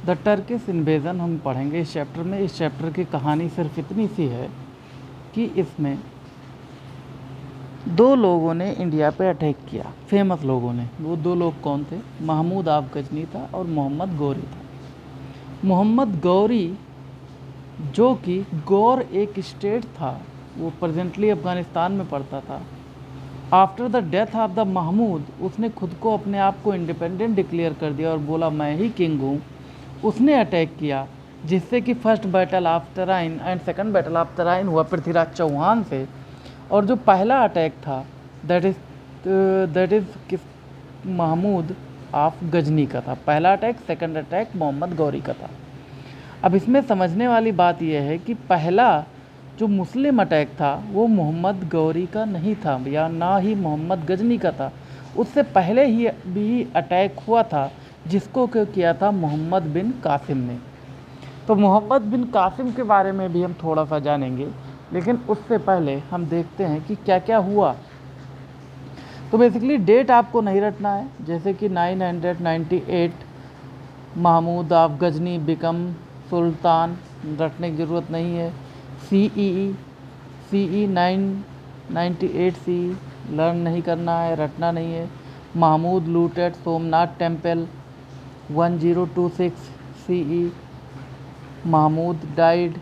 The Turkish invasion हम पढ़ेंगे इस चैप्टर में। इस चैप्टर की कहानी सिर्फ इतनी सी है कि इसमें दो लोगों ने इंडिया पे अटैक किया, फेमस लोगों ने। वो दो लोग कौन थे? महमूद आफ गजनी था और मोहम्मद गौरी था। मोहम्मद गौरी, जो कि गौर एक स्टेट था, वो प्रेजेंटली अफ़गानिस्तान में पड़ता था। After the death of the Mahmud, उसने खुद को अपने आप को इंडिपेंडेंट डिक्लेयर कर दिया और बोला मैं ही किंग हूँ। उसने अटैक किया, जिससे कि first battle of Tarain and second battle of Tarain हुआ पृथ्वीराज चौहान से। और जो पहला अटैक था दैट इज़ किस महमूद ऑफ गजनी का था। पहला attack, second attack Mohammad Ghori का था। अब इसमें समझने वाली बात यह है कि पहला जो मुस्लिम अटैक था वो मोहम्मद गौरी का नहीं था या ना ही मोहम्मद गजनी का था। उससे पहले ही भी अटैक हुआ था, जिसको किया था मोहम्मद बिन कासिम ने। तो मोहम्मद बिन कासिम के बारे में भी हम थोड़ा सा जानेंगे, लेकिन उससे पहले हम देखते हैं कि क्या क्या हुआ। तो बेसिकली डेट आपको नहीं रटना है, जैसे कि 998 महमूद ऑफ गजनी बिकम सुल्तान, रटने की ज़रूरत नहीं है। CE 998 CE लर्न नहीं करना है, रटना नहीं है। Mahmud looted Somnath temple 1026 CE। Mahmud died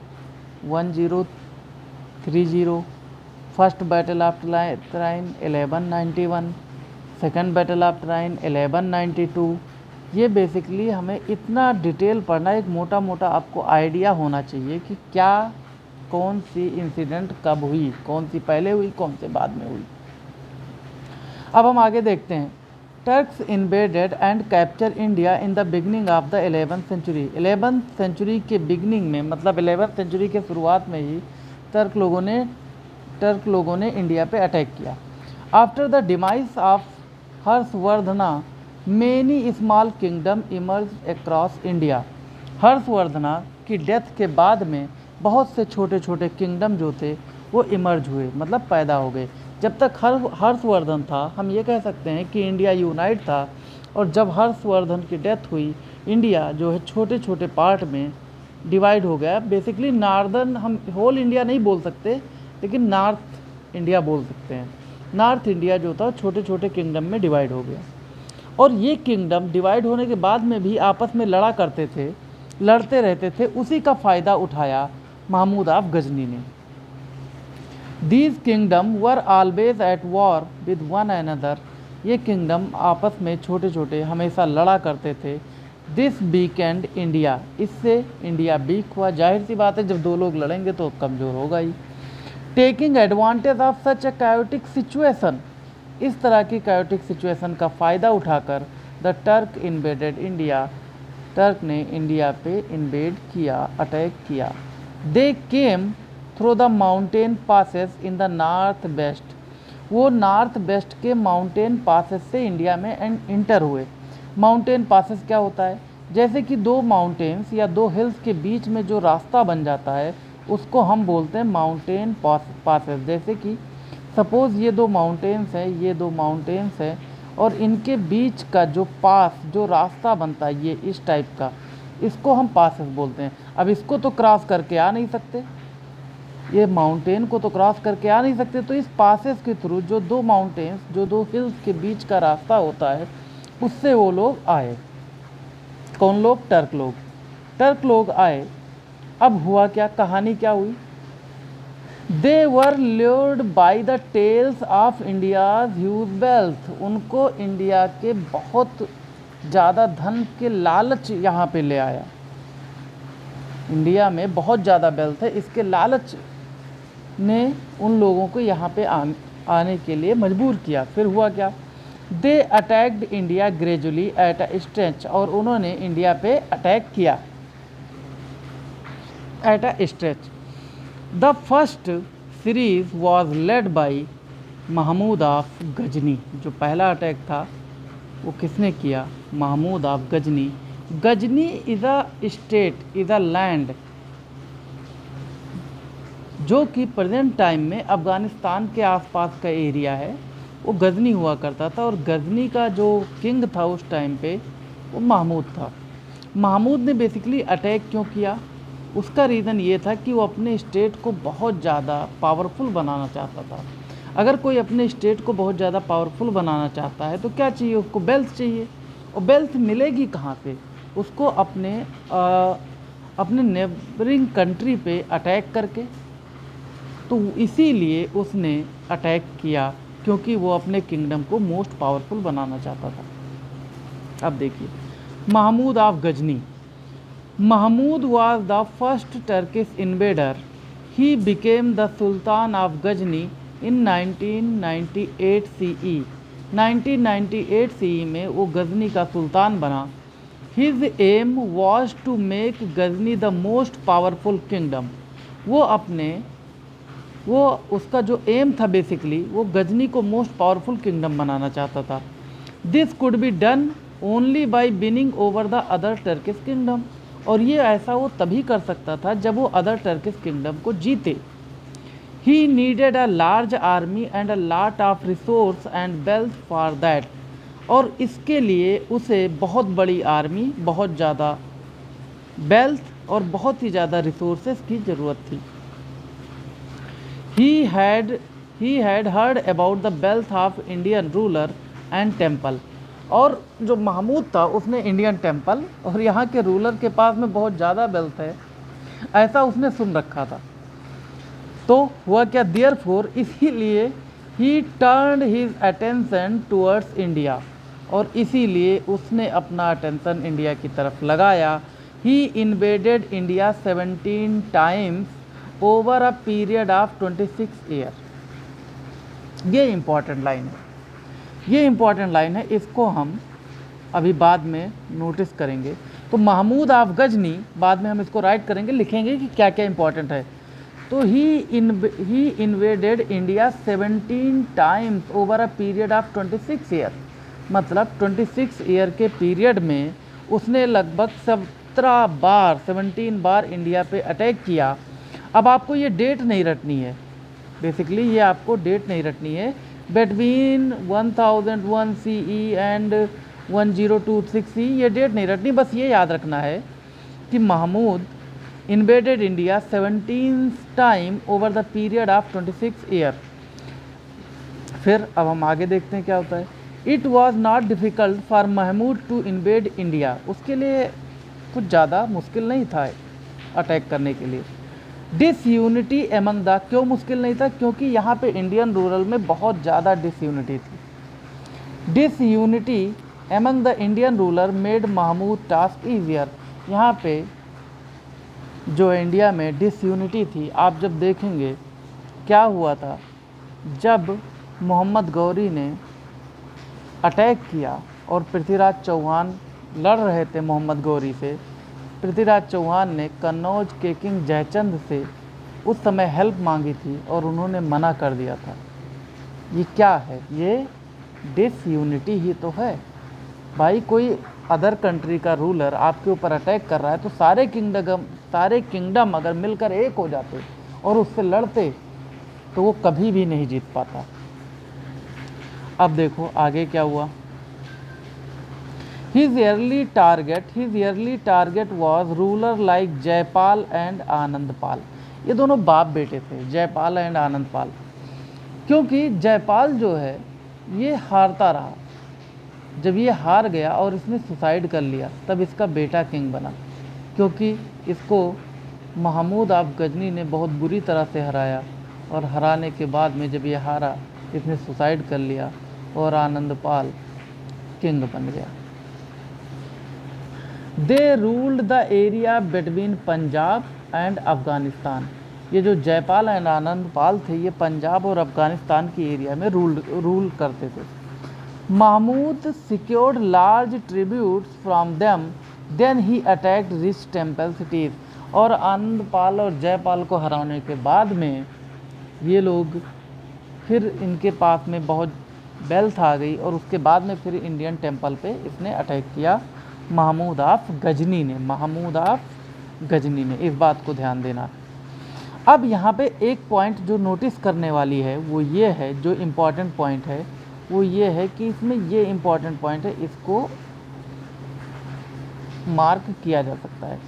1030। First battle of Tarain 1191। Second battle of Tarain 1192। ये बेसिकली हमें इतना डिटेल पढ़ना, एक मोटा मोटा आपको आइडिया होना चाहिए कि क्या कौन सी इंसिडेंट कब हुई, कौन सी पहले हुई, कौन से बाद में हुई। अब हम आगे देखते हैं। Turks invaded and capture India in the beginning of the 11th century. 11th century के बिगनिंग में, मतलब 11th सेंचुरी के शुरुआत में ही टर्क लोगों ने इंडिया पे अटैक किया। After the demise of Harshavardhana many small kingdom emerge across India. Harshavardhana की डेथ के बाद में बहुत से छोटे छोटे किंगडम जो थे वो इमर्ज हुए, मतलब पैदा हो गए। जब तक हर्षवर्धन था हम ये कह सकते हैं कि इंडिया यूनाइट था, और जब हर्षवर्धन की डेथ हुई इंडिया जो है छोटे छोटे पार्ट में डिवाइड हो गया। बेसिकली नॉर्दर्न, हम होल इंडिया नहीं बोल सकते, लेकिन नॉर्थ इंडिया बोल सकते हैं। नॉर्थ इंडिया जो था छोटे छोटे किंगडम में डिवाइड हो गया, और ये किंगडम डिवाइड होने के बाद में भी आपस में लड़ते रहते थे। उसी का फ़ायदा उठाया महमूद ऑफ गजनी ने। These kingdom were always at war with one another. ये किंगडम आपस में छोटे छोटे हमेशा लड़ा करते थे। दिस वीकेंड इंडिया, इससे इंडिया वीक हुआ। जाहिर सी बात है, जब दो लोग लड़ेंगे तो कमज़ोर होगा ही। Taking advantage of such a chaotic situation, इस तरह की कायोटिक सिचुएशन का फ़ायदा उठाकर the Turk invaded India, Turk ने इंडिया पे इन्वेड किया, अटैक किया। They came through the mountain passes in the north west, वो नॉर्थ वेस्ट के माउंटेन पासेस से इंडिया में इंटर हुए। माउंटेन पासेस क्या होता है? जैसे कि दो माउंटेन्स या दो हिल्स के बीच में जो रास्ता बन जाता है उसको हम बोलते हैं माउंटेन पासेस। जैसे कि सपोज़ ये दो माउंटेन्स हैं, और इनके बीच का जो पास, जो रास्ता बनता है ये इस टाइप का, इसको हम पासेस बोलते हैं। अब इसको तो क्रॉस करके आ नहीं सकते, ये माउंटेन को तो क्रॉस करके आ नहीं सकते, तो इस पासेस के थ्रू जो दो माउंटेन्स, जो दो हिल्स के बीच का रास्ता होता है, उससे वो लोग आए। कौन लोग? टर्क लोग आए। अब हुआ क्या, कहानी क्या हुई? They were lured by the tales of India's huge wealth, उनको इंडिया के बहुत ज़्यादा धन के लालच यहाँ पे ले आया। इंडिया में बहुत ज़्यादा वेल्थ है, इसके लालच ने उन लोगों को यहाँ पे आने के लिए मजबूर किया। फिर हुआ क्या? They attacked India gradually at a stretch, और उन्होंने इंडिया पे अटैक किया at a stretch. The first series was led by Mahmud of Ghazni. जो पहला अटैक था वो किसने किया? Mahmud of Ghazni. Ghazni is a state, is a land, जो कि प्रेजेंट टाइम में अफ़गानिस्तान के आसपास का एरिया है, वो गजनी हुआ करता था। और गजनी का जो किंग था उस टाइम पे वो महमूद था। महमूद ने बेसिकली अटैक क्यों किया? उसका रीज़न ये था कि वो अपने स्टेट को बहुत ज़्यादा पावरफुल बनाना चाहता था। अगर कोई अपने स्टेट को बहुत ज़्यादा पावरफुल बनाना चाहता है तो क्या चाहिए उसको? वेल्थ चाहिए। और वेल्थ मिलेगी कहाँ से? उसको अपने नेबरिंग कंट्री पे अटैक करके। तो इसीलिए उसने अटैक किया, क्योंकि वो अपने किंगडम को मोस्ट पावरफुल बनाना चाहता था। अब देखिए, Mahmud of Ghazni. Mahmud was the first Turkish invader. He became the Sultan of Ghazni in 1998 CE. 1998 CE में वो गजनी का सुल्तान बना। His aim was to make Ghazni the most powerful kingdom. वो उसका जो एम था बेसिकली, वो गजनी को मोस्ट पावरफुल किंगडम बनाना चाहता था। This could be done only by winning over the other Turkish kingdom. और ये ऐसा वो तभी कर सकता था जब वो अदर टर्किश किंगडम को जीते। He needed a large army and a lot of resource and wealth for that. और इसके लिए उसे बहुत बड़ी आर्मी, बहुत ज़्यादा वेल्थ और बहुत ही ज़्यादा रिसोर्सेज की ज़रूरत थी। he had heard about the wealth of Indian ruler and temple। और जो महमूद था उसने इंडियन टेम्पल और यहाँ के रूलर के पास में बहुत ज़्यादा वेल्थ है, ऐसा उसने सुन रखा था। तो हुआ क्या? देयरफॉर, इसीलिए he turned his attention towards India. और इसीलिए उसने अपना अटेंशन इंडिया की तरफ लगाया। He invaded India 17 times over a period of 26 year. ये इम्पॉर्टेंट लाइन है, इसको हम अभी बाद में नोटिस करेंगे। तो महमूद ऑफ गजनी, बाद में हम इसको राइट करेंगे, लिखेंगे कि क्या क्या इम्पॉर्टेंट है। तो he invaded India 17 times over a period of 26 year. मतलब 26 ईयर के पीरियड में उसने लगभग 17 बार इंडिया पे अटैक किया। अब आपको ये डेट नहीं रटनी है, बेसिकली ये आपको डेट नहीं रटनी है। बिटवीन 1001 CE एंड 1026 CE, ये डेट नहीं रटनी, बस ये याद रखना है कि Mahmud invaded India 17 time over the period of 26 year. फिर अब हम आगे देखते हैं क्या होता है। It was not difficult for Mahmud to invade India. उसके लिए कुछ ज़्यादा मुश्किल नहीं था अटैक करने के लिए। डिसयूनिटी एमंग द, क्यों मुश्किल नहीं था? क्योंकि यहाँ पे इंडियन रूरल में बहुत ज़्यादा डिसयूनिटी थी। Disunity among the Indian ruler made Mahmud task easier. यहाँ पे जो इंडिया में डिसयूनिटी थी, आप जब देखेंगे क्या हुआ था, जब मोहम्मद गौरी ने अटैक किया और पृथ्वीराज चौहान लड़ रहे थे मोहम्मद गौरी से। पृथ्वीराज चौहान ने कन्नौज के किंग जयचंद से उस समय हेल्प मांगी थी और उन्होंने मना कर दिया था। ये क्या है? ये डिसयूनिटी ही तो है भाई। कोई अदर कंट्री का रूलर आपके ऊपर अटैक कर रहा है तो सारे किंगडम अगर मिलकर एक हो जाते और उससे लड़ते तो वो कभी भी नहीं जीत पाता। अब देखो आगे क्या हुआ। His early target was ruler like Jaipal and Anandpal. ये दोनों बाप बेटे थे, जयपाल एंड आनंदपाल। क्योंकि जयपाल जो है ये हारता रहा, जब ये हार गया और इसने सुसाइड कर लिया तब इसका बेटा किंग बना। क्योंकि इसको महमूद ऑफ गजनी ने बहुत बुरी तरह से हराया और हराने के बाद में जब ये हारा इसने सुसाइड कर लिया और आनंदपाल किंग बन गया। दे ruled the area between Punjab and Afghanistan. ये जो जयपाल एंड आनंदपाल थे ये पंजाब और अफ़गानिस्तान की एरिया में रूल करते थे। Mahmud secured large tributes from them, then he attacked rich temple cities. और आनंदपाल और जयपाल को हराने के बाद में ये लोग फिर इनके पास में बहुत वेल्थ आ गई और उसके बाद में फिर इंडियन टेम्पल पे इसने अटैक किया महमूद ऑफ गजनी ने। इस बात को ध्यान देना। अब यहाँ पे एक पॉइंट जो नोटिस करने वाली है वो ये है, जो इम्पॉर्टेंट पॉइंट है वो ये है कि इसमें ये इम्पॉर्टेंट पॉइंट है, इसको मार्क किया जा सकता है।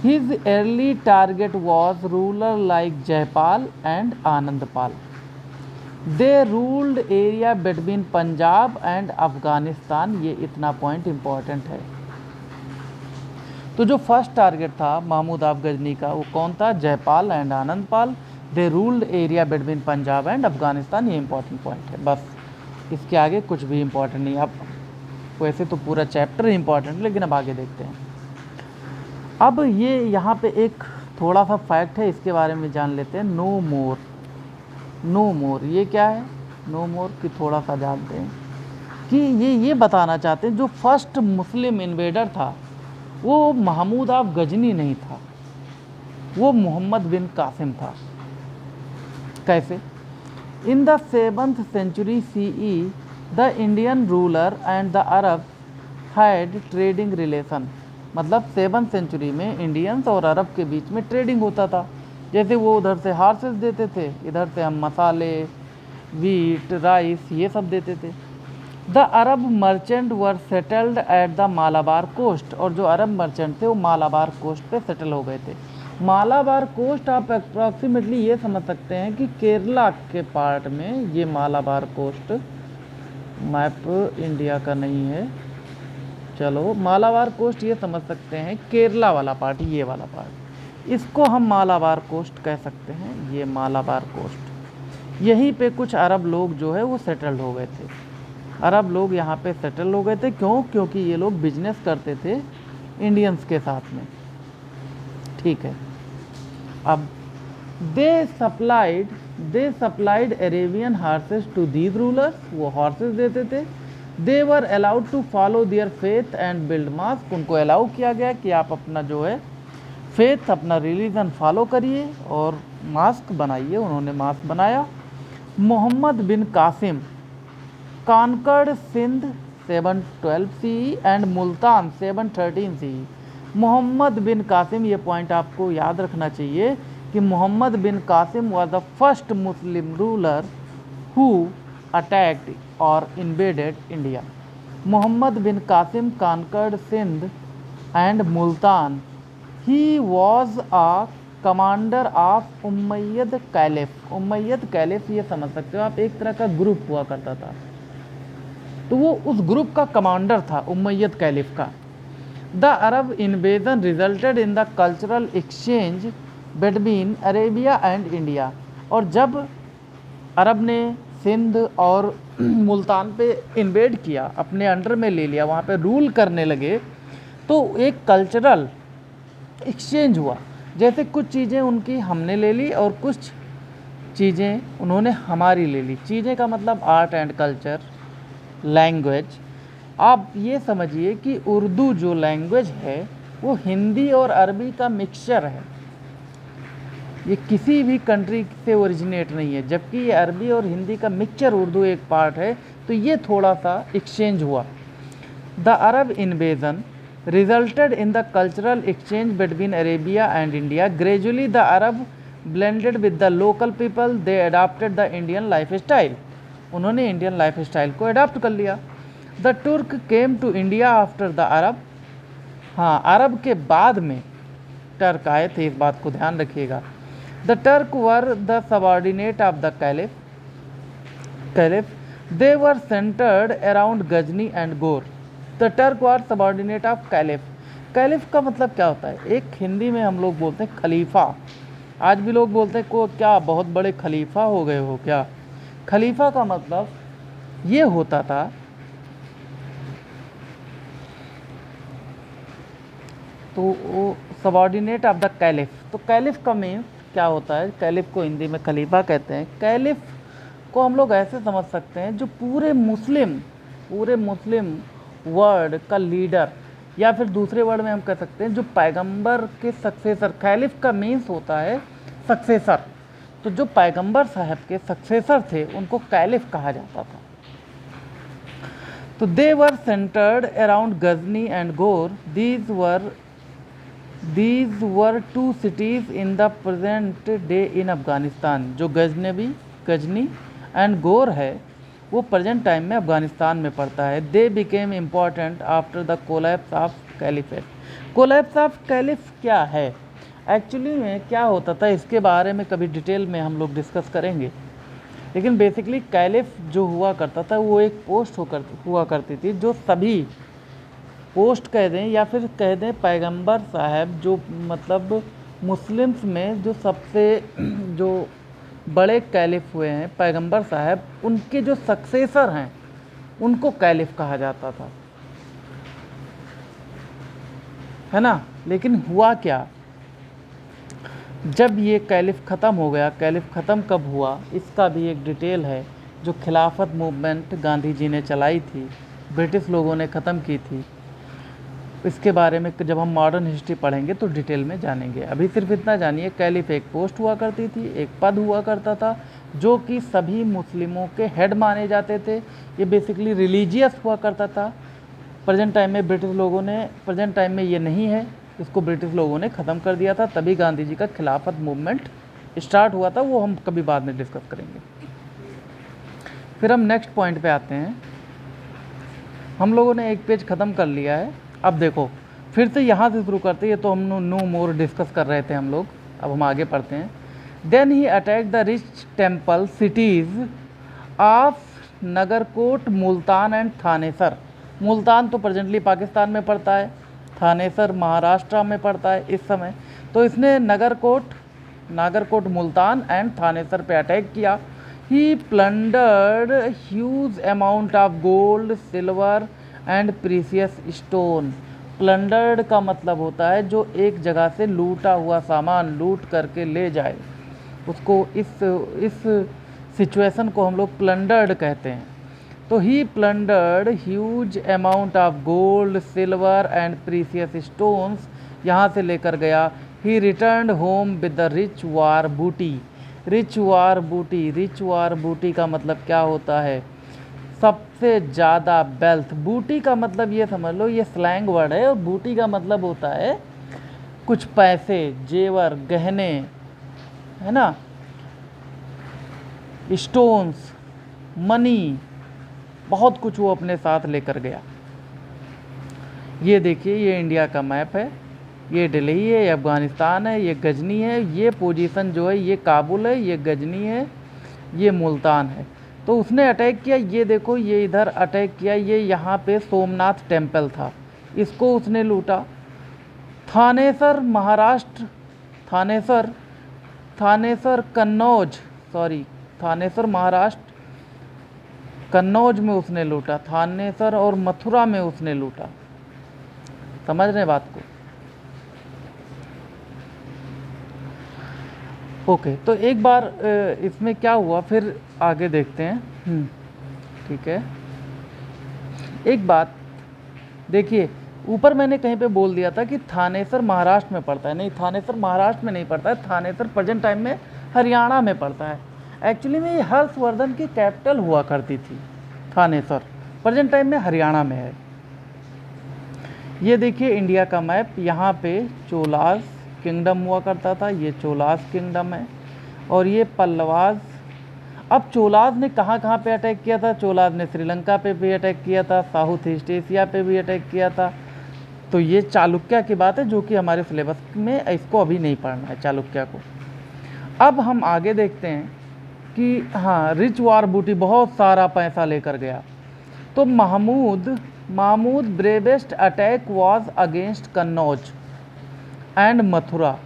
His early target was ruler like Jaipal and Anandpal. They ruled area between Punjab and Afghanistan. ये इतना पॉइंट इंपॉर्टेंट है। तो जो फर्स्ट टारगेट था महमूद आफ गजनी का वो कौन था? Jaipal and Anandpal. They ruled area between Punjab and Afghanistan. ये इंपॉर्टेंट पॉइंट है, बस इसके आगे कुछ भी इंपॉर्टेंट नहीं। अब वैसे तो पूरा चैप्टर इंपॉर्टेंट, लेकिन अब आगे देखते हैं। अब ये यहाँ पे एक थोड़ा सा फैक्ट है, इसके बारे में जान लेते हैं। नो मोर, नो मोर ये क्या है? नो मोर की थोड़ा सा जानते हैं कि ये बताना चाहते हैं जो फर्स्ट मुस्लिम इन्वेडर था वो महमूद आफ गजनी नहीं था, वो मोहम्मद बिन कासिम था। कैसे? In the 7th century CE the Indian ruler and the Arab had trading relation. मतलब 7th century में इंडियंस और अरब के बीच में ट्रेडिंग होता था। जैसे वो उधर से हार्सेस देते थे, इधर से हम मसाले, वीट, राइस ये सब देते थे। The Arab merchant were settled at the Malabar coast. और जो अरब मर्चेंट थे वो मालाबार कोस्ट पे सेटल हो गए थे। मालाबार कोस्ट आप अप्रॉक्सीमेटली ये समझ सकते हैं कि केरला के पार्ट में ये मालाबार कोस्ट, मैप इंडिया का नहीं है, चलो मालाबार कोस्ट ये समझ सकते हैं, केरला वाला पार्ट, ये वाला पार्ट, इसको हम मालाबार कोस्ट कह सकते हैं। ये मालाबार कोस्ट, यहीं पे कुछ अरब लोग जो है वो सेटल्ड हो गए थे। अरब लोग यहाँ पे सेटल हो गए थे। क्यों? क्योंकि ये लोग बिजनेस करते थे इंडियंस के साथ में। ठीक है। अब they supplied Arabian horses to these rulers. वो हॉर्सेस देते थे। They were allowed to follow their faith and build mosque. उनको अलाउ किया गया कि आप अपना जो है फेथ, अपना रिलीजन फॉलो करिए और मास्क बनाइए। उन्होंने मास्क बनाया। Muhammad bin Qasim conquered Sindh 712 CE and Multan 713 CE। Muhammad bin Qasim, ये पॉइंट आपको याद रखना चाहिए कि Muhammad bin Qasim was the first Muslim ruler who attacked और invaded India. Muhammad bin Qasim conquered Sindh and Multan. He was a commander of Umayyad caliph. Umayyad caliph ये समझ सकते हो आप, एक तरह का ग्रुप हुआ करता था, तो वो उस ग्रुप का कमांडर था, उम्मयद कैलिफ का। The Arab invasion resulted in the cultural exchange between Arabia and India. और जब अरब ने सिंध और मुल्तान पे इन्वेड किया, अपने अंडर में ले लिया, वहाँ पे रूल करने लगे, तो एक कल्चरल एक्सचेंज हुआ। जैसे कुछ चीज़ें उनकी हमने ले ली और कुछ चीज़ें उन्होंने हमारी ले ली। चीज़ें का मतलब आर्ट एंड कल्चर, लैंग्वेज। आप ये समझिए कि उर्दू जो लैंग्वेज है वो हिंदी और अरबी का मिक्सचर है। ये किसी भी कंट्री से ओरिजिनेट नहीं है, जबकि ये अरबी और हिंदी का मिक्सचर उर्दू एक पार्ट है। तो ये थोड़ा सा एक्सचेंज हुआ। The Arab invasion resulted in the cultural exchange between Arabia and India. Gradually the Arab blended with the local people. They adopted the Indian lifestyle. उन्होंने इंडियन लाइफ स्टाइल को adopt कर लिया। The Turk came to India after the Arab. हाँ, अरब के बाद में Turk आए थे, इस बात को ध्यान रखिएगा। The Turk were the subordinate of the caliph. They were centred around Ghazni and Ghor. The Turk were subordinate of caliph. Caliph का मतलब क्या होता है? एक हिंदी में हम लोग बोलते हैं खलीफा। आज भी लोग बोलते हैं को क्या बहुत बड़े खलीफा हो गए हो क्या। खलीफा का मतलब ये होता था तो वो सबॉर्डिनेट ऑफ द कैलिफ। तो कैलिफ का मीन क्या होता है? कैलिफ को हिंदी में खलीफा कहते हैं। कैलिफ को हम लोग ऐसे समझ सकते हैं जो पूरे मुस्लिम वर्ल्ड का लीडर, या फिर दूसरे वर्ड में हम कह सकते हैं जो पैगंबर के सक्सेसर। कैलिफ का मीन्स होता है सक्सेसर। तो जो पैगंबर साहब के सक्सेसर थे उनको कैलिफ कहा जाता था। तो they were centred around Ghazni and Ghor. These were two cities in the present day in Afghanistan. जो गजनी एंड गोर है वो प्रेजेंट टाइम में अफगानिस्तान में पड़ता है। They became important after the collapse of caliphate. Collapse of caliph क्या है, एक्चुअली में क्या होता था, इसके बारे में कभी डिटेल में हम लोग डिस्कस करेंगे। लेकिन बेसिकली कैलिफ जो हुआ करता था वो एक पोस्ट हुआ करती थी, जो सभी पोस्ट कह दें या फिर कह दें पैगंबर साहब, जो मतलब मुस्लिम्स में जो सबसे जो बड़े कैलिफ हुए हैं पैगंबर साहब, उनके जो सक्सेसर हैं उनको कैलिफ कहा जाता था, है ना। लेकिन हुआ क्या, जब ये कैलिफ ख़त्म हो गया, कैलिफ ख़त्म कब हुआ इसका भी एक डिटेल है, जो खिलाफत मूवमेंट गांधी जी ने चलाई थी, ब्रिटिश लोगों ने ख़त्म की थी, इसके बारे में जब हम मॉडर्न हिस्ट्री पढ़ेंगे तो डिटेल में जानेंगे। अभी सिर्फ इतना जानिए, कैलिफ एक पोस्ट हुआ करती थी, एक पद हुआ करता था, जो कि सभी मुस्लिमों के हेड माने जाते थे। ये बेसिकली रिलीजियस हुआ करता था। प्रेजेंट टाइम में ब्रिटिश लोगों ने, प्रेजेंट टाइम में ये नहीं है, इसको ब्रिटिश लोगों ने ख़त्म कर दिया था, तभी गांधी जी का खिलाफत मूवमेंट स्टार्ट हुआ था, वो हम कभी बाद में डिस्कस करेंगे। फिर हम नेक्स्ट पॉइंट पे आते हैं। हम लोगों ने एक पेज ख़त्म कर लिया है, अब देखो फिर से यहाँ से शुरू करते हैं, ये तो हम नो मोर डिस्कस कर रहे थे हम लोग, अब हम आगे पढ़ते हैं। Then he attack the rich temple cities of Nagarkot, Multan and Thanesar. Multan तो प्रेजेंटली पाकिस्तान में पड़ता है, थानेसर महाराष्ट्र में पड़ता है इस समय। तो इसने नागरकोट, मुल्तान एंड थानेसर पे अटैक किया। He plundered huge amount of gold, silver and precious stone. Plundered का मतलब होता है जो एक जगह से लूटा हुआ सामान लूट करके ले जाए, उसको इस सिचुएशन को हम लोग प्लंडर्ड कहते हैं। तो he plundered huge amount of gold, silver and precious stones, यहाँ से लेकर गया। He return home with the rich war booty. Rich war बूटी का मतलब क्या होता है, सबसे ज़्यादा वेल्थ। बूटी का मतलब ये समझ लो, ये स्लैंग वर्ड है, और बूटी का मतलब होता है कुछ पैसे, जेवर, गहने, है ना, स्टोन्स, मनी, बहुत कुछ वो अपने साथ लेकर गया। ये देखिए, ये इंडिया का मैप है, ये दिल्ली है, ये अफ़गानिस्तान है, ये गजनी है, ये पोजीशन जो है ये काबुल है, ये गजनी है, ये मुल्तान है। तो उसने अटैक किया, ये देखो ये इधर अटैक किया, ये यहाँ पे सोमनाथ टेम्पल था, इसको उसने लूटा। थानेसर महाराष्ट्र, थानेसर कन्नौज, थानेसर महाराष्ट्र, कन्नौज में उसने लूटा। थानेसर और मथुरा में उसने लूटा। समझ रहे बात को? ओके, तो एक बार इसमें क्या हुआ फिर आगे देखते हैं। ठीक है, एक बात देखिए, ऊपर मैंने कहीं पे बोल दिया था कि थानेसर महाराष्ट्र में पड़ता है, नहीं, थानेसर महाराष्ट्र में नहीं पड़ता है, थानेसर प्रेजेंट टाइम में हरियाणा में पड़ता है। एक्चुअली में ये हर्षवर्धन की कैपिटल हुआ करती थी, थानेसर प्रेजेंट टाइम में हरियाणा में है। ये देखिए इंडिया का मैप, यहाँ पे चोलास किंगडम हुआ करता था, ये चोलास किंगडम है, और ये पल्लवास। अब चोलास ने कहाँ कहाँ पे अटैक किया था, चोलास ने श्रीलंका पे भी अटैक किया था, साउथ ईस्ट एशिया पे भी अटैक किया था। तो ये चालुक्य की बात है, जो कि हमारे सिलेबस में इसको अभी नहीं पढ़ना है, चालुक्य को। अब हम आगे देखते हैं कि हाँ, रिच वार बूटी बहुत सारा पैसा लेकर गया। तो Mahmud bravest attack was against Kannauj and Mathura.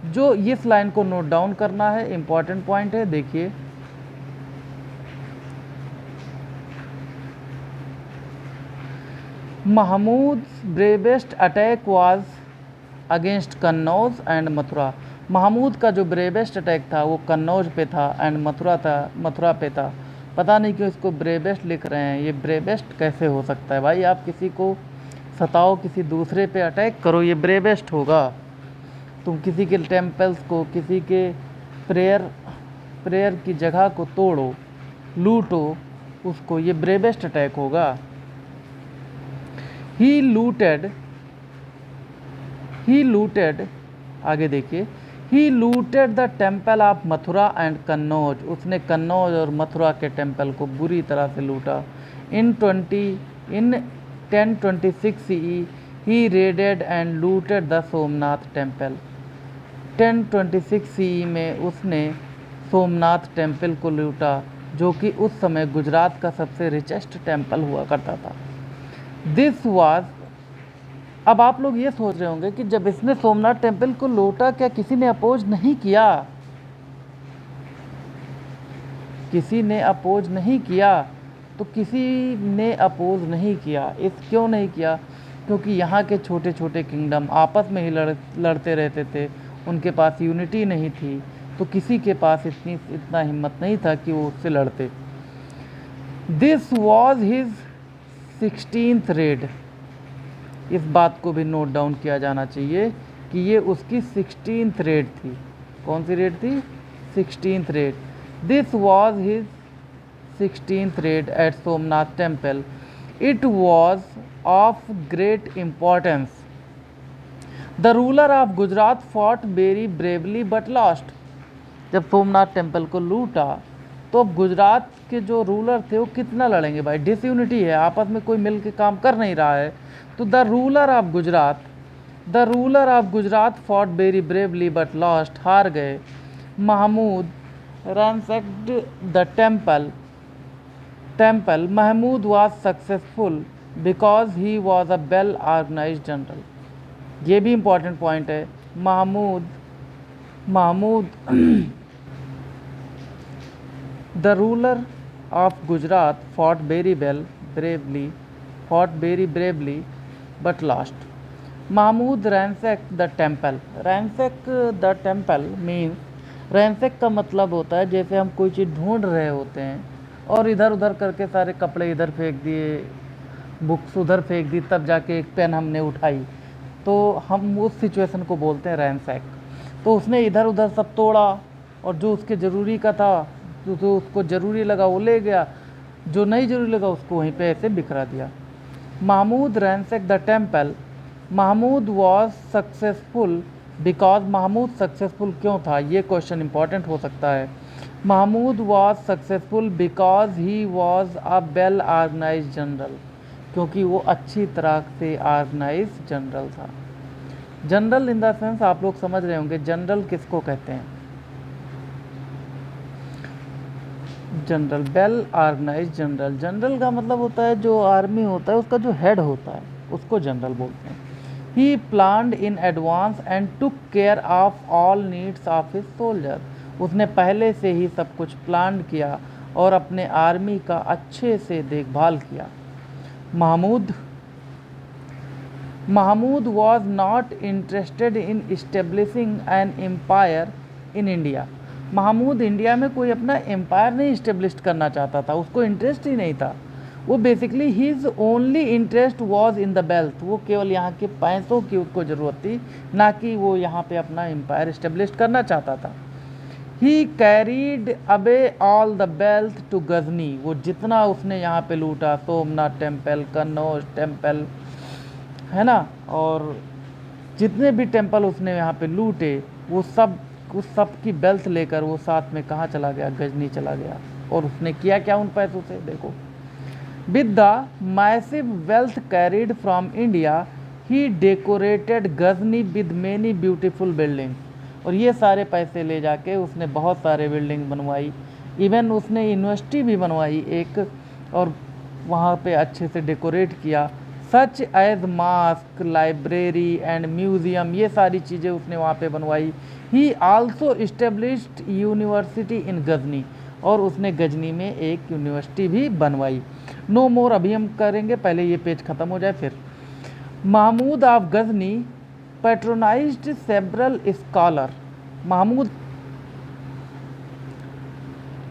जो इस लाइन को नोट डाउन करना है, इंपॉर्टेंट पॉइंट है, देखिए Mahmud bravest attack was against Kannauj and Mathura. Mahmud का जो ब्रेवेस्ट अटैक था वो कन्नौज पे था एंड मथुरा पे था। पता नहीं क्यों इसको ब्रेवेस्ट लिख रहे हैं, ये ब्रेवेस्ट कैसे हो सकता है भाई? आप किसी को सताओ, किसी दूसरे पे अटैक करो, ये ब्रेवेस्ट होगा। तुम किसी के टेम्पल्स को, किसी के प्रेयर की जगह को तोड़ो, लूटो उसको, ये ब्रेवेस्ट अटैक होगा। ही लूटेड, आगे देखिए, he looted the temple of Mathura and Kannauj. उसने कन्नौज और मथुरा के टेम्पल को बुरी तरह से लूटा। In 1026 CE he raided and looted the Somnath temple. 1026 CE में उसने सोमनाथ टेम्पल को लूटा, जो कि उस समय गुजरात का सबसे रिचेस्ट टेम्पल हुआ करता था। दिस वाज, अब आप लोग ये सोच रहे होंगे कि जब इसने सोमनाथ टेम्पल को लूटा, क्या किसी ने अपोज नहीं किया? किसी ने अपोज नहीं किया। तो किसी ने अपोज नहीं किया, क्यों नहीं किया? क्योंकि यहाँ के छोटे छोटे किंगडम आपस में ही लड़ते रहते थे, उनके पास यूनिटी नहीं थी, तो किसी के पास इतना हिम्मत नहीं था कि वो उससे लड़ते। This was his 16th red. इस बात को भी नोट डाउन किया जाना चाहिए कि ये उसकी 16th रेड थी। कौन सी रेड थी? 16th red. This was his 16th raid at Somnath temple. It was of great importance. The ruler of Gujarat fought very bravely but lost. जब सोमनाथ टेम्पल को लूटा तो अब गुजरात के जो रूलर थे वो कितना लड़ेंगे भाई? डिसयूनिटी है, आपस में कोई मिल के काम कर नहीं रहा है। तो the ruler of Gujarat fought very bravely but lost, हार गए। Mahmood ransacked the temple. Mahmud was successful because he was a well organized general. ये भी important point है। Mahmood the ruler of Gujarat fought very bravely but lost. Mahmud ransacked the temple. Ransack the temple means, रैंसैक का मतलब होता है जैसे हम कोई चीज़ ढूंढ रहे होते हैं और इधर उधर करके सारे कपड़े इधर फेंक दिए, बुक्स उधर फेंक दी, तब जाके एक पेन हमने उठाई, तो हम उस सिचुएशन को बोलते हैं रैंसैक। तो उसने इधर उधर सब तोड़ा और जो उसके ज़रूरी का था, जो उसको ज़रूरी लगा वो ले गया, जो नहीं ज़रूरी लगा उसको वहीं पे ऐसे बिखरा दिया। Mahmud ransack the temple. Mahmud was successful because, Mahmud successful क्यों था, ये क्वेश्चन इंपॉर्टेंट हो सकता है। Mahmud was successful because he was a well organise general, क्योंकि वो अच्छी तरह से ऑर्गेनाइज जनरल था। जनरल इन द सेंस आप लोग समझ रहे होंगे जनरल किसको कहते हैं। General, well organise general. General का मतलब होता है जो आर्मी होता है उसका जो हेड होता है उसको जनरल बोलते हैं। He planned in advance and took care of all needs of his soldier. उसने पहले से ही सब कुछ प्लान किया और अपने आर्मी का अच्छे से देखभाल किया। Mahmud was not interested in establishing an empire in India. Mahmud India में कोई अपना एम्पायर नहीं इस्टेब्लिश करना चाहता था, उसको इंटरेस्ट ही नहीं था। वो basically his only interest was in the wealth, वो केवल यहाँ के पैसों की उसको ज़रूरत थी, ना कि वो यहाँ पे अपना एम्पायर इस्टेब्लिश करना चाहता था। He carried away all the wealth to Ghazni. वो जितना उसने यहाँ पे लूटा, सोमनाथ टेम्पल, कन्नौज टेम्पल, है ना, और जितने भी टेम्पल उसने यहाँ पे लूटे, वो सब उस सब की वेल्थ लेकर वो साथ में कहाँ चला गया? गजनी चला गया। और उसने किया क्या उन पैसों से? देखो, with the massive wealth carried from India, he decorated Ghazni with many beautiful buildings. और ये सारे पैसे ले जाके उसने बहुत सारे बिल्डिंग बनवाई, इवन उसने यूनिवर्सिटी भी बनवाई एक, और वहाँ पे अच्छे से डेकोरेट किया। Such as mask, library and museum, ये सारी चीज़ें उसने वहाँ पे बनवाई। ही आल्सो इस्टेब्लिश्ड यूनिवर्सिटी इन गजनी, और उसने गजनी में एक यूनिवर्सिटी भी बनवाई। नो मोर अभी हम करेंगे, पहले ये पेज ख़त्म हो जाए फिर। Mahmud of Ghazni patronised several scholar. Mahmud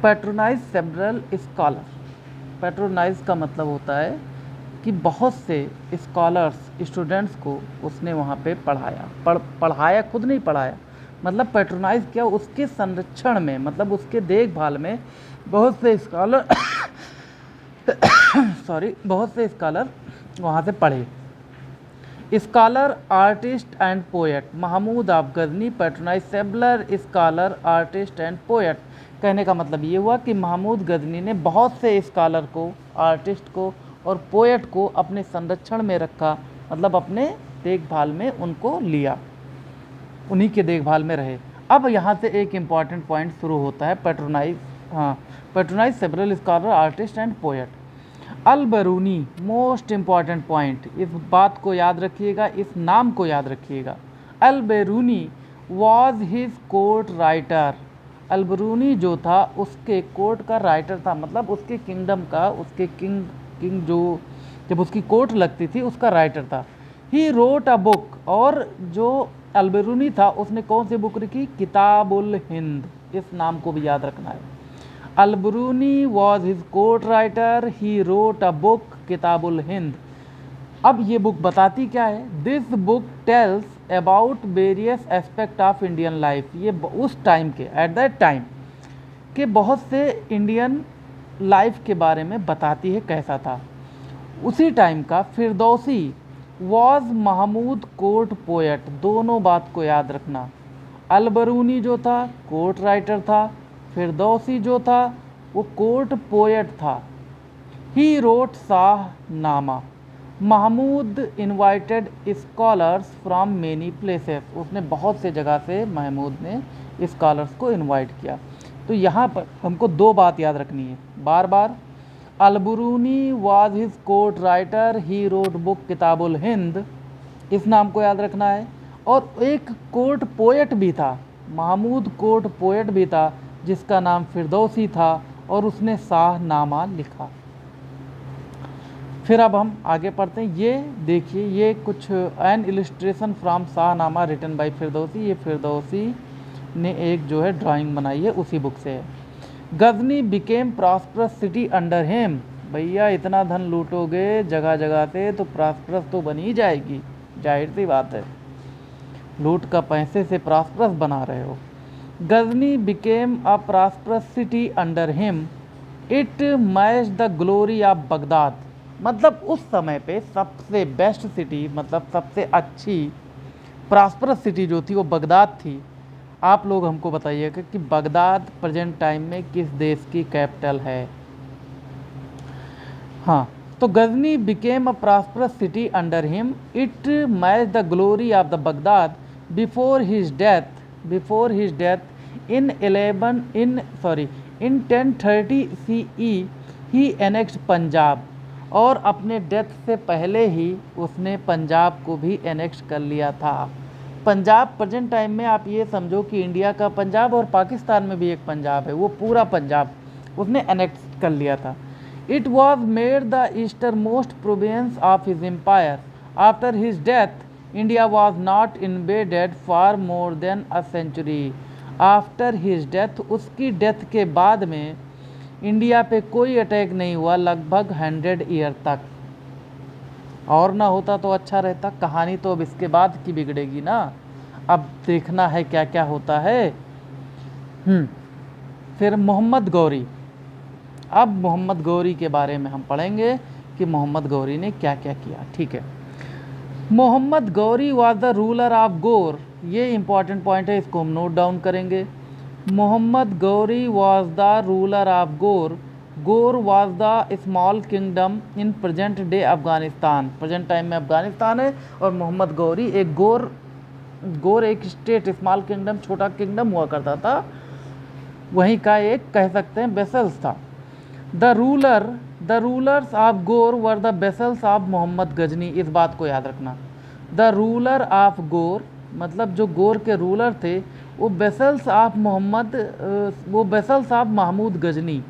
patronise several scholar. Patronise का मतलब होता है कि बहुत से स्कॉलर्स, स्टूडेंट्स को उसने वहाँ पे पढ़ाया। पढ़ाया, खुद नहीं पढ़ाया, मतलब पैट्रोनाइज किया, उसके संरक्षण में, मतलब उसके देखभाल में बहुत से स्कॉलर बहुत से स्कॉलर वहाँ से पढ़े। Scholar, artist and poet. Mahmud of Ghazni patronise several scholar, artist and poet. कहने का मतलब ये हुआ कि महमूद गजनी ने बहुत से स्कॉलर को, आर्टिस्ट को और पोएट को अपने संरक्षण में रखा, मतलब अपने देखभाल में उनको लिया, उन्हीं के देखभाल में रहे। अब यहाँ से एक इम्पॉर्टेंट पॉइंट शुरू होता है, पैट्रोनाइज, हाँ, patronise several scholar, artist and poet. Al-Biruni, most important point, इस बात को याद रखिएगा, इस नाम को याद रखिएगा। Al-Biruni was his court writer. Al-Biruni जो था उसके कोर्ट का राइटर था, मतलब उसके किंगडम का, उसके किंग जो जब उसकी कोर्ट लगती थी उसका राइटर था। ही रोट अ बुक, और जो अल-बरूनी था उसने कौन सी बुक लिखी? किताबुल हिंद, इस नाम को भी याद रखना है। Al-Biruni was his court writer, he wrote a book Kitab-ul Hind. अब ये बुक बताती क्या है? This book tells about various aspect of Indian life. ये उस टाइम के, एट दैट टाइम के बहुत से इंडियन लाइफ के बारे में बताती है, कैसा था उसी टाइम का। Firdausi was Mahmud court poet, दोनों बात को याद रखना। अल-बरूनी जो था कोर्ट राइटर था, फिरदौसी जो था वो कोर्ट पोएट था। He wrote Shahnameh. Mahmud invited scholars from many places, उसने बहुत से जगह से महमूद ने स्कॉलर्स को इनवाइट किया। तो यहाँ पर हमको दो बात याद रखनी है बार बार। Al-Biruni was his court writer, he wrote book Kitab-ul Hind, इस नाम को याद रखना है। और एक कोर्ट पोएट भी था, महमूद कोर्ट पोएट भी था, जिसका नाम फिरदौसी था, और उसने शाहनामा लिखा। फिर अब हम आगे पढ़ते हैं। ये देखिए, ये कुछ an illustration from Shahnameh written by Firdausi, ये फिरदौसी ने एक जो है ड्राइंग बनाई है, उसी बुक से है। Ghazni became prosperous city under him. भैया इतना धन लूटोगे जगह जगह से तो प्रॉस्परस तो बन ही जाएगी, जाहिर सी बात है, लूट का पैसे से प्रॉस्परस बना रहे हो। Ghazni became a prosperous city under him, it match the glory of Baghdad. मतलब उस समय पे सबसे बेस्ट सिटी, मतलब सबसे अच्छी प्रॉस्परस सिटी जो थी वो बगदाद थी। आप लोग हमको बताइएगा कि बगदाद प्रेजेंट टाइम में किस देश की कैपिटल है? हाँ, तो Ghazni became a prosperous city under him, it match the glory of the Baghdad before his death in 1030 CE he annexed Punjab. और अपने डेथ से पहले ही उसने पंजाब को भी एनेक्स कर लिया था। पंजाब प्रेजेंट टाइम में आप ये समझो कि इंडिया का पंजाब, और पाकिस्तान में भी एक पंजाब है, वो पूरा पंजाब उसने एनेक्स कर लिया था। It was made the easternmost province of his empire. After his death India was not invaded for more than a century. After his death, उसकी डेथ के बाद में इंडिया पे कोई अटैक नहीं हुआ लगभग 100 ईयर तक। और ना होता तो अच्छा रहता, कहानी तो अब इसके बाद की बिगड़ेगी ना, अब देखना है क्या क्या होता है। फिर मोहम्मद गौरी, अब मोहम्मद गौरी के बारे में हम पढ़ेंगे कि मोहम्मद गौरी ने क्या क्या किया। ठीक है, Mohammad Ghori was the ruler of Ghor, ये इंपॉर्टेंट पॉइंट है, इसको हम नोट डाउन करेंगे। Mohammad Ghori was the ruler of Ghor. Ghor was the small kingdom in present day Afghanistan, present time में अफगानिस्तान है, और मोहम्मद गौरी एक गोर एक स्टेट, स्मॉल किंगडम, छोटा किंगडम हुआ करता था, वहीं का एक कह सकते हैं वेसल्स था। The rulers of Ghor were the vassals of Mohammad Ghazni, इस बात को याद रखना। द रूलर ऑफ गोर मतलब जो गोर के रूलर थे वो vassals of Mahmud Ghazni,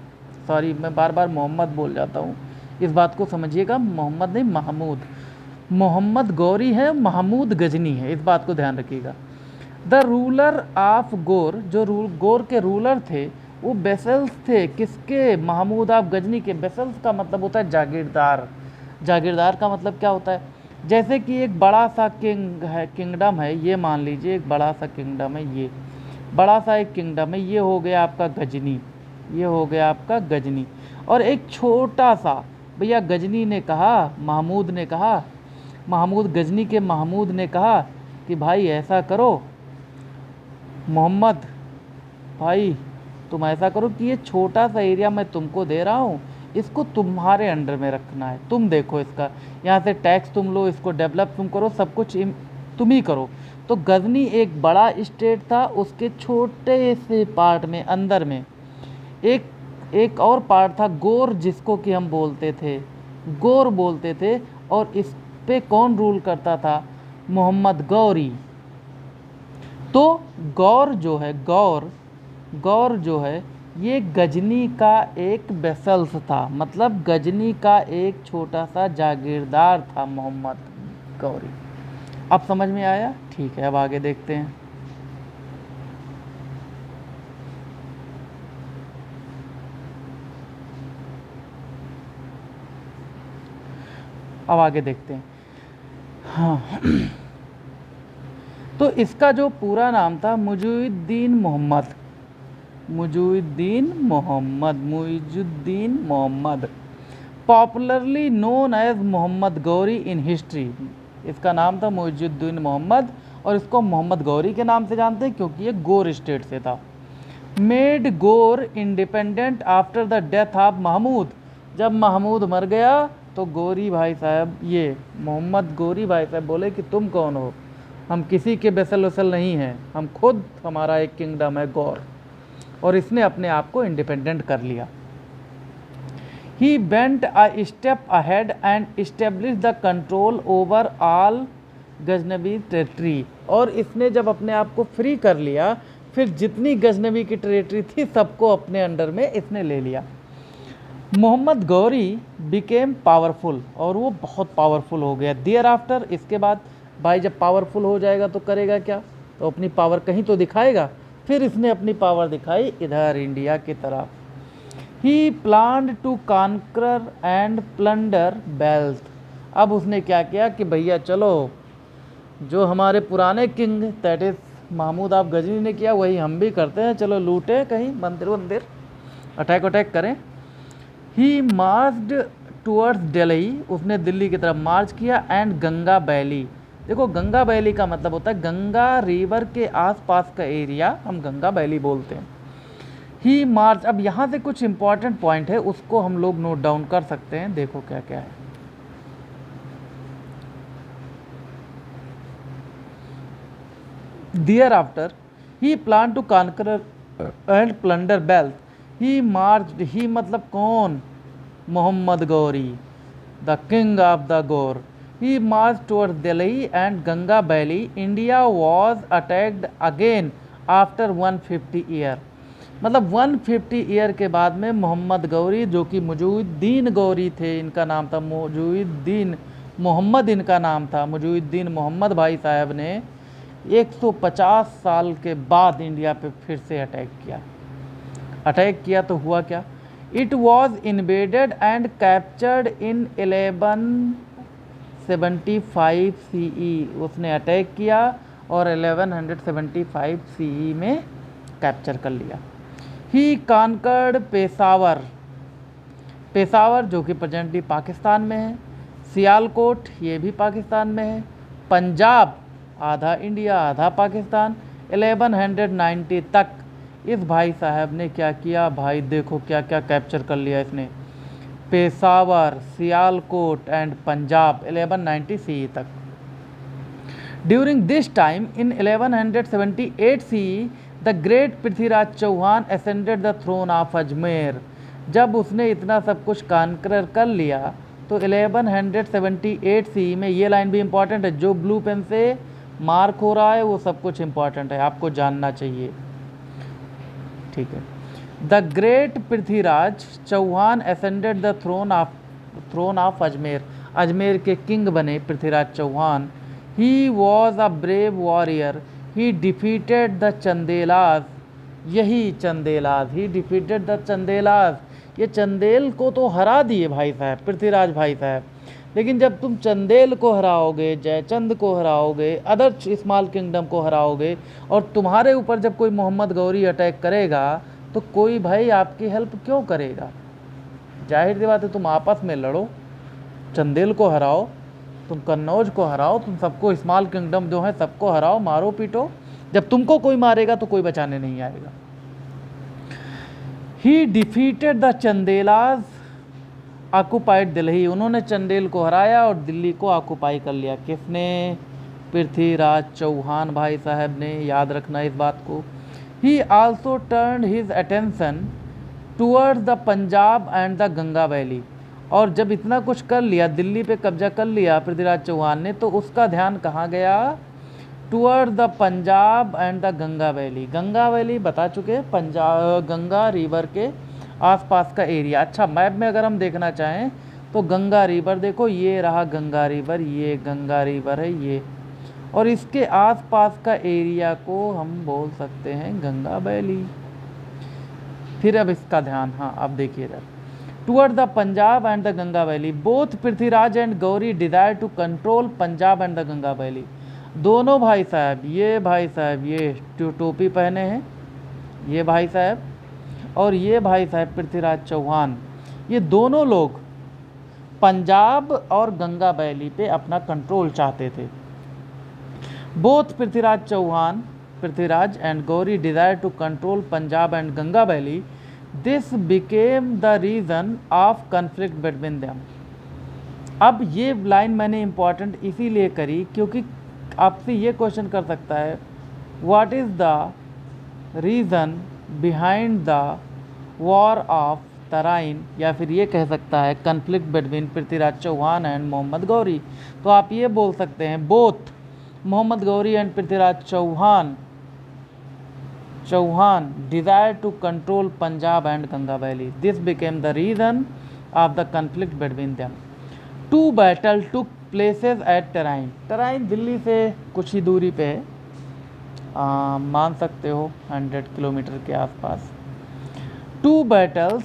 sorry मैं बार बार मोहम्मद बोल जाता हूँ, इस बात को समझिएगा, मोहम्मद नहीं महमूद, मोहम्मद गौरी है, महमूद गजनी है, इस बात को ध्यान रखिएगा। द रूलर ऑफ गोर, जो गोर के रूलर थे वो बेसल्स थे, किसके? महमूद ऑफ गजनी के। बेसल्स का मतलब होता है जागीरदार। जागीरदार का मतलब क्या होता है? जैसे कि एक बड़ा सा किंगडम है, ये मान लीजिए एक बड़ा सा किंगडम है, ये बड़ा सा एक किंगडम है, ये हो गया आपका गजनी, ये हो गया आपका गजनी। और एक छोटा सा, भैया गजनी ने कहा, महमूद ने कहा, महमूद गजनी के महमूद ने कहा कि भाई ऐसा करो मोहम्मद भाई, तुम ऐसा करो कि ये छोटा सा एरिया मैं तुमको दे रहा हूँ, इसको तुम्हारे अंडर में रखना है, तुम देखो इसका, यहाँ से टैक्स तुम लो, इसको डेवलप तुम करो, सब कुछ तुम ही करो। तो गजनी एक बड़ा स्टेट था, उसके छोटे से पार्ट में अंदर में एक एक और पार्ट था गौर, जिसको कि हम बोलते थे, गौर बोलते थे। और इस पे कौन रूल करता था? मोहम्मद गौरी। तो गौर जो है, गौर जो है ये गजनी का एक वेसल्स था, मतलब गजनी का एक छोटा सा जागीरदार था मोहम्मद गौरी। अब समझ में आया? ठीक है, अब आगे देखते हैं। अब आगे देखते हैं। हाँ तो इसका जो पूरा नाम था Muizuddin Mohammad, Muizuddin Mohammad, popularly known as Mohammad Ghori in history. इसका नाम था मुइजुद्दीन मोहम्मद और इसको मोहम्मद गौरी के नाम से जानते हैं क्योंकि ये गौर स्टेट से था। Made Ghor independent after the death of Mahmud. जब महमूद मर गया तो गौरी भाई साहब, ये मोहम्मद गौरी भाई साहब बोले कि तुम कौन हो, हम किसी के बेसल वसल नहीं हैं, हम खुद, हमारा एक किंगडम है गौर। और इसने अपने आप को इंडिपेंडेंट कर लिया। He went a step ahead and establish the control over all Ghaznavi territory. और इसने जब अपने आप को फ्री कर लिया, फिर जितनी गजनवी की टेरिटरी थी सबको अपने अंडर में इसने ले लिया। मोहम्मद गौरी बिकेम पावरफुल, और वो बहुत पावरफुल हो गया। देयर आफ्टर, इसके बाद भाई जब पावरफुल हो जाएगा तो करेगा क्या? तो अपनी पावर कहीं तो दिखाएगा। फिर इसने अपनी पावर दिखाई इधर इंडिया की तरफ। He planned to conquer and plunder wealth. अब उसने क्या किया कि भैया चलो, जो हमारे पुराने king that is Mahmud of Ghazni ने किया वही हम भी करते हैं, चलो लूटे कहीं मंदिर वंदिर, अटैक करें। ही मार्च्ड टूवर्ड्स दिल्ली, उसने दिल्ली की तरफ मार्च किया। एंड गंगा वैली, देखो गंगा वैली का मतलब होता है गंगा रिवर के आसपास का एरिया, हम गंगा वैली बोलते हैं। ही मार्च, अब यहाँ से कुछ इंपॉर्टेंट पॉइंट है उसको हम लोग नोट डाउन कर सकते हैं, देखो क्या क्या है। Thereafter, he planned to conquer and plunder wealth. He marched, he मतलब कौन? Mohammad Ghori, the king of the Gaur. He marched towards Delhi and Ganga Valley. India was attacked again after 150 year. मतलब 150 ईयर के बाद में मोहम्मद गौरी, जो कि मुइजुद्दीन गौरी थे, इनका नाम था मुइजुद्दीन मोहम्मद, इनका नाम था मुइजुद्दीन मोहम्मद भाई साहब ने 150 साल के बाद इंडिया पे फिर से अटैक किया। तो हुआ क्या? It was invaded and captured in 1175 CE। उसने अटैक किया और 1175 CE में कैप्चर कर लिया। ही कॉन्कर्ड पेशावर जो कि प्रेजेंटली पाकिस्तान में है, सियालकोट ये भी पाकिस्तान में है, पंजाब आधा इंडिया आधा पाकिस्तान। 1190 तक इस भाई साहब ने क्या किया? भाई देखो क्या क्या कैप्चर कर लिया इसने, पेशावर, सियालकोट एंड पंजाब 1190 CE तक। During this time in 1178 CE the great Prithviraj Chauhan ascended the throne of Ajmer. जब उसने इतना सब कुछ कॉन्कर कर लिया तो 1178 CE में, ये लाइन भी इंपॉर्टेंट है, जो ब्लू पेन से मार्क हो रहा है वो सब कुछ इंपॉर्टेंट है, आपको जानना चाहिए, ठीक है। The great Prithviraj Chauhan ascended the throne of Ajmer. Ajmer के किंग बने Prithviraj Chauhan. He was a brave warrior, he defeated the Chandelas. यही चंदेलाज, ही डिफीटेड द चंदेलाज, ये चंदेल को तो हरा दिए भाई साहब, पृथ्वीराज भाई साहब। लेकिन जब तुम चंदेल को हराओगे, जयचंद को हराओगे, अदर स्मॉल किंगडम को हराओगे, और तुम्हारे ऊपर जब कोई मोहम्मद गौरी अटैक करेगा तो कोई भाई आपकी हेल्प क्यों करेगा? जाहिर सी बात है, तुम आपस में लड़ो, चंदेल को हराओ, तुम कन्नौज को हराओ, तुम सबको स्मॉल किंगडम जो है सबको हराओ, मारो पीटो, जब तुमको कोई मारेगा तो कोई बचाने नहीं आएगा। He defeated the Chandelas occupied Delhi, उन्होंने चंदेल को हराया और दिल्ली को ऑक्युपाई कर लिया। किसने? पृथ्वीराज चौहान भाई साहब ने, याद रखना इस बात को। ही also turn his attention towards the Punjab and the Ganga valley, और जब इतना कुछ कर लिया, दिल्ली पे कब्जा कर लिया पृथ्वीराज चौहान ने, तो उसका ध्यान कहाँ गया? Towards the Punjab and the Ganga valley. Ganga valley बता चुके, पंजाब गंगा रिवर के आसपास का एरिया। अच्छा, मैप में अगर हम देखना चाहें तो गंगा रिवर देखो, ये रहा गंगा रिवर, ये गंगा रिवर है ये, और इसके आसपास का एरिया को हम बोल सकते हैं गंगा वैली। फिर अब इसका ध्यान, हाँ अब देखिए इधर, toward the Punjab and the Ganga valley, both Prithviraj and Ghori desire to control Punjab and the Ganga valley. दोनों भाई साहब, ये टोपी पहने हैं, ये भाई साहब, और ये भाई साहब पृथ्वीराज चौहान, ये दोनों लोग पंजाब और गंगा वैली पे अपना कंट्रोल चाहते थे। Both Prithviraj and Ghori desire to control Punjab and Ganga valley, this became the reason of conflict between them. अब ये लाइन मैंने इंपॉर्टेंट इसीलिए करी क्योंकि आपसे ये क्वेश्चन कर सकता है, what is the reason behind the war of Tarain, या फिर ये कह सकता है conflict between Prithviraj Chauhan and Muhammad Ghori. तो आप ये बोल सकते हैं, both Muhammad Ghori and Prithviraj Chauhan desire to control Punjab and Ganga valley, this became the reason of the conflict between them. Two battle took places at Tarain, Tarain Delhi से कुछ ही दूरी पे है, मान सकते हो 100 किलोमीटर के आसपास। टू बैटल्स,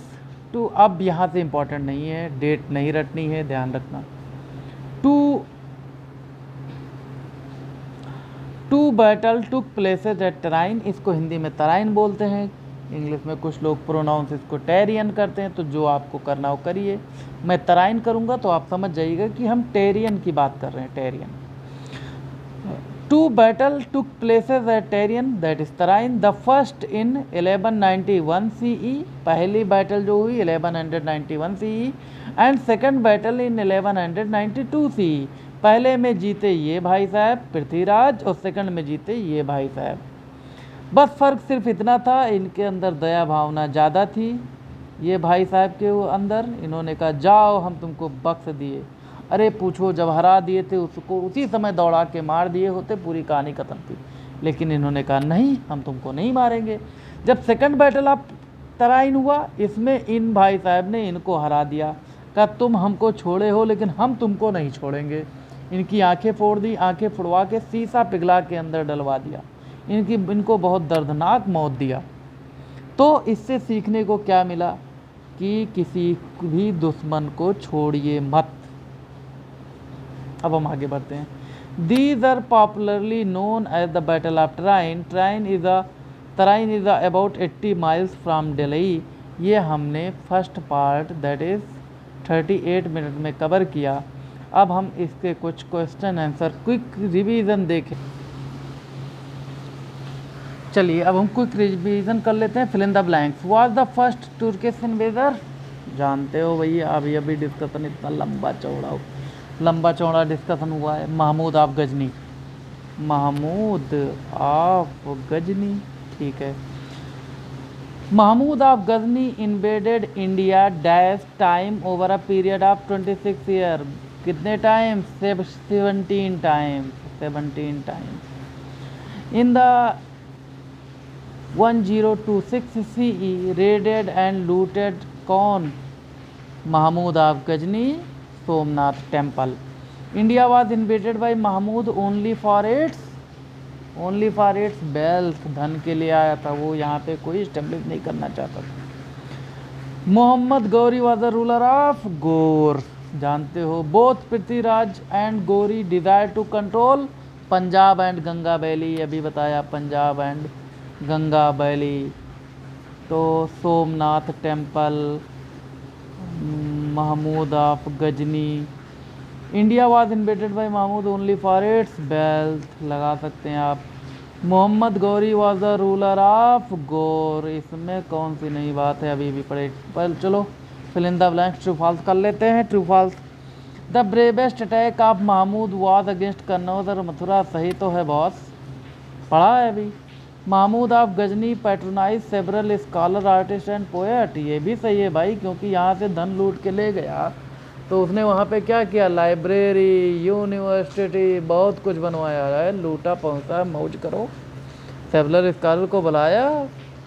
टू अब यहाँ से इम्पोर्टेंट नहीं है, डेट नहीं रटनी है, ध्यान रखना। Two battle took places at Tarain, इसको हिंदी में तराइन बोलते हैं, इंग्लिश में कुछ लोग प्रोनाउंस इसको टेरियन करते हैं, तो जो आपको करना हो करिए। मैं तराइन करूँगा तो आप समझ जाइएगा कि हम टेरियन की बात कर रहे हैं, Tarain. Two battle took places at Tarain, that is Tarain, the first in 1191 CE, पहली बैटल जो हुई 1191 CE, and second battle in 1192 CE, पहले में जीते ये भाई साहब पृथ्वीराज और सेकंड में जीते ये भाई साहब। बस फ़र्क सिर्फ इतना था, इनके अंदर दया भावना ज़्यादा थी ये भाई साहब के अंदर। इन्होंने कहा जाओ हम तुमको बख्श दिए, अरे पूछो जब हरा दिए थे उसको उसी समय दौड़ा के मार दिए होते, पूरी कहानी ख़त्म थी। लेकिन इन्होंने कहा नहीं, हम तुमको नहीं मारेंगे। जब सेकंड बैटल ऑफ तराइन हुआ, इसमें इन भाई साहब ने इनको हरा दिया, कहा तुम हमको छोड़े हो लेकिन हम तुमको नहीं छोड़ेंगे। इनकी आंखें फोड़ दी, आंखें फोड़वा के शीशा पिघला के अंदर डलवा दिया, इनको बहुत दर्दनाक मौत दिया। तो इससे सीखने को क्या मिला कि किसी भी दुश्मन को छोड़िए मत। अब हम आगे बढ़ते हैं। These are popularly known as the battle of Tarain. Tarain is about 80 miles from Delhi. ये हमने first part that is 38 minute में कवर किया। अब हम इसके कुछ क्वेश्चन आंसर क्विक रिवीजन देखें। चलिए अब हम क्विक रिवीजन कर लेते हैं। Fill in the blanks. Was the first Turkish invader, जानते हो भैया, अभी डिस्कशन इतना लंबा चौड़ा डिस्कशन हुआ है। महमूद ऑफ गजनी, ठीक है। Mahmud of Ghazni invaded India dash time over a period of 26 year. कितने time? 17 times. In the 1026 CE raided and looted कौन? Mahmud of Ghazni Somnath temple. India was invaded by Mahmud only for its wealth, धन के लिए आया था वो, यहाँ पे कोई इस्टेब्लिश नहीं करना चाहता था। Muhammad Ghori was the ruler of Ghor, जानते हो। Both Prithviraj and Ghori desire to control Punjab and Ganga valley, अभी बताया पंजाब एंड गंगा वैली। तो Somnath temple, Mahmud of Ghazni. India was invaded by Mahmud only for its wealth, लगा सकते हैं आप। Muhammad Ghori was the ruler of Ghor, इसमें कौन सी नई बात है, अभी भी पढ़े पर चलो fill in the blanks true false कर लेते हैं। True false. The bravest attack of Mahmud was against Kannauj और मथुरा। सही तो है बॉस, पढ़ा है अभी। Mahmud of Ghazni patronise several scholar artist and poet. ये भी सही है भाई, क्योंकि यहाँ से धन लूट के ले गया तो उसने वहाँ पे क्या किया, लाइब्रेरी, यूनिवर्सिटी, बहुत कुछ बनवाया है, लूटा पहुँचा, मौज करो। सेवरल स्कॉलर को बुलाया,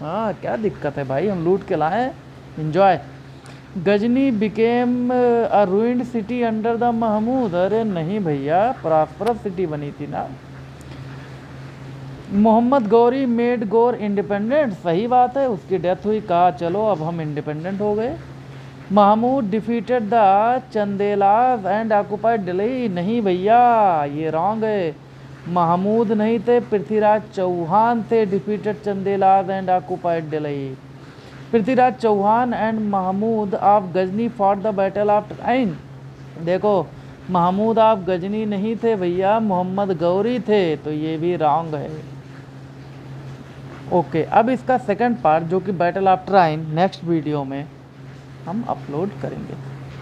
हाँ क्या दिक्कत है भाई, हम लूट के लाए, enjoy. Ghazni became a ruined city under the Mahmud. अरे नहीं भैया, प्रॉस्परस सिटी बनी थी ना। Mohammad Ghori made Ghor independent. सही बात है, उसकी डेथ हुई, कहा चलो अब हम इंडिपेंडेंट हो गए। Mahmud defeated the Chandelas and occupied Delhi. नहीं भैया, ये रॉन्ग है। महमूद नहीं थे, पृथ्वीराज चौहान थे defeated Chandelas and occupied Delhi. Prithviraj Chauhan and Mahmud of Ghazni for the battle of Tarain. देखो, महमूद ऑफ गजनी नहीं थे भैया, मोहम्मद गौरी थे, तो ये भी रॉन्ग है। ओके, अब इसका सेकंड पार्ट जो कि battle of Tarain next video में हम अपलोड करेंगे।